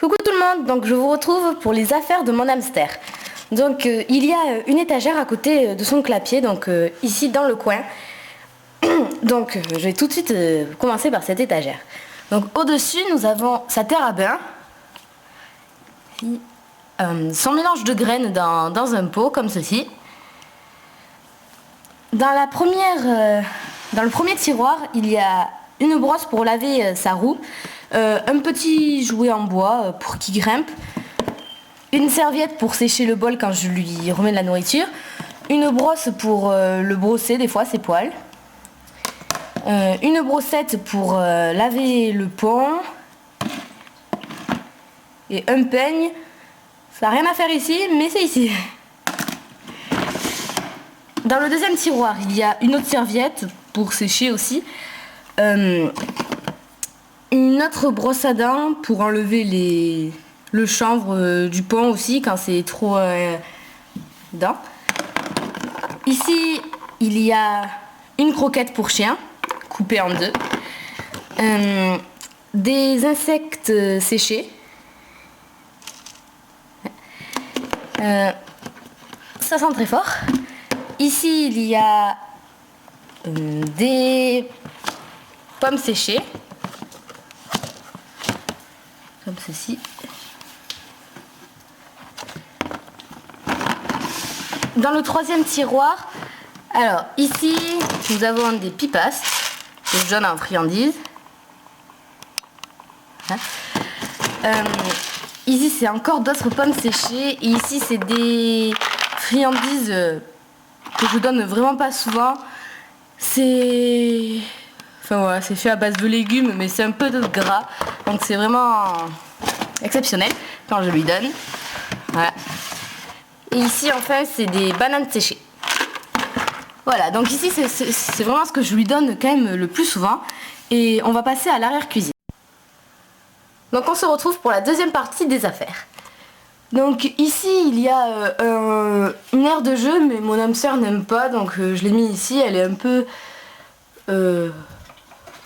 Coucou tout le monde, donc je vous retrouve pour les affaires de mon hamster. Donc il y a une étagère à côté de son clapier, donc ici dans le coin. Donc je vais tout de suite commencer par cette étagère. Donc au-dessus nous avons sa terre à bain, son mélange de graines dans un pot comme ceci. Dans le premier tiroir, il y a une brosse pour laver sa roue, un petit jouet en bois pour qu'il grimpe, une serviette pour sécher le bol quand je lui remets de la nourriture, une brosse pour le brosser des fois ses poils, une brossette pour laver le pont et un peigne. Ça n'a rien à faire ici, mais c'est ici. Dans le deuxième tiroir, il y a une autre serviette pour sécher aussi. Une autre brosse à dents pour enlever le chanvre du pont aussi quand c'est trop dents. Ici, il y a une croquette pour chien, coupée en deux. Des insectes séchés. Ça sent très fort. Ici, il y a des pommes séchées, comme ceci. Dans le troisième tiroir, alors ici, nous avons des pipas, que je donne en friandises. Ici, c'est encore d'autres pommes séchées. Et ici, c'est des friandises que je donne vraiment pas souvent. C'est fait à base de légumes, mais c'est un peu de gras, donc c'est vraiment exceptionnel quand je lui donne. Voilà. Et ici enfin c'est des bananes séchées. Voilà, donc ici c'est vraiment ce que je lui donne quand même le plus souvent. Et on va passer à l'arrière-cuisine. Donc on se retrouve pour la deuxième partie des affaires. Donc ici il y a une aire de jeu, mais mon hamster n'aime pas, donc je l'ai mis ici. Elle est un peu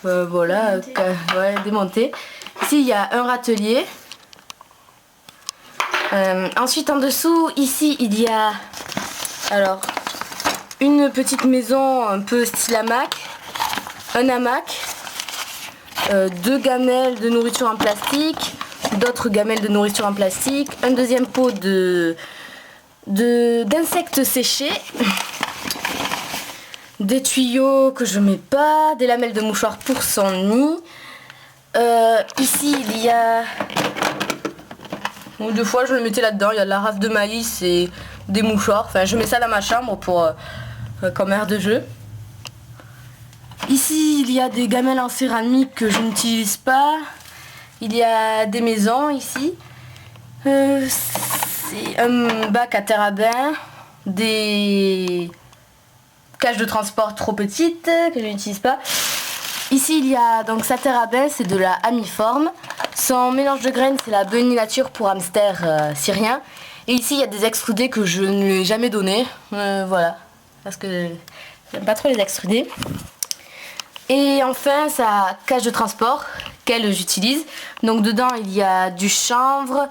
voilà, démontée. Ici il y a un râtelier. Ensuite en dessous, ici il y a alors une petite maison un peu style hamac, un hamac, deux gamelles de nourriture en plastique, d'autres gamelles de nourriture en plastique, un deuxième pot d'insectes séchés, des tuyaux que je mets pas, des lamelles de mouchoir pour son nid. Ici il y a, deux fois je le mettais là-dedans, il y a de la rafle de maïs et des mouchoirs. Enfin je mets ça dans ma chambre pour comme aire de jeu. Ici il y a des gamelles en céramique que je n'utilise pas. Il y a des maisons ici. C'est un bac à terre à bain, des cages de transport trop petites que je n'utilise pas. Ici il y a donc sa terre à bain, c'est de la amiforme. Son mélange de graines c'est la Bunny Nature pour hamster syrien. Et ici il y a des extrudés que je ne lui ai jamais donné. Voilà, parce que j'aime pas trop les extrudés. Et enfin sa cage de transport qu'elle j'utilise. Donc dedans il y a du chanvre,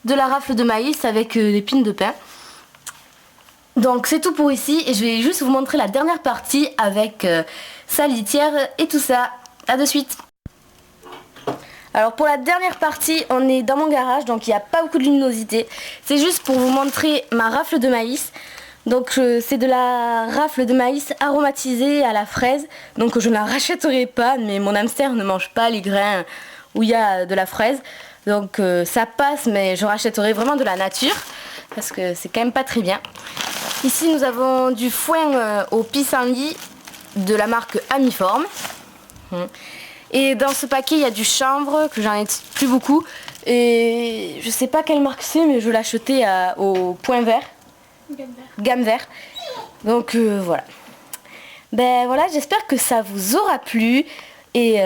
de la rafle de maïs avec des pines de pain. Donc c'est tout pour ici et je vais juste vous montrer la dernière partie avec sa litière et tout ça. A de suite. Alors pour la dernière partie on est dans mon garage, donc il n'y a pas beaucoup de luminosité. C'est juste pour vous montrer ma rafle de maïs. Donc c'est de la rafle de maïs aromatisée à la fraise. Donc je ne la rachèterai pas, mais mon hamster ne mange pas les grains où il y a de la fraise. Donc ça passe, mais je rachèterai vraiment de la nature parce que c'est quand même pas très bien. Ici nous avons du foin au pissenlit de la marque Amiforme. Et dans ce paquet il y a du chanvre que j'en ai plus beaucoup. Et je sais pas quelle marque c'est, mais je l'ai acheté au Point Vert. Gamme vert. Donc voilà. Ben voilà, j'espère que ça vous aura plu. Et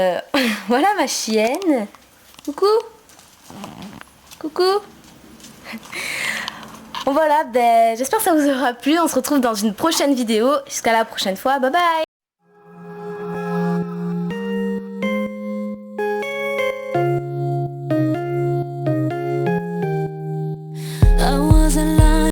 voilà ma chienne. Coucou. Coucou. Bon voilà, ben j'espère que ça vous aura plu. On se retrouve dans une prochaine vidéo. Jusqu'à la prochaine fois. Bye bye.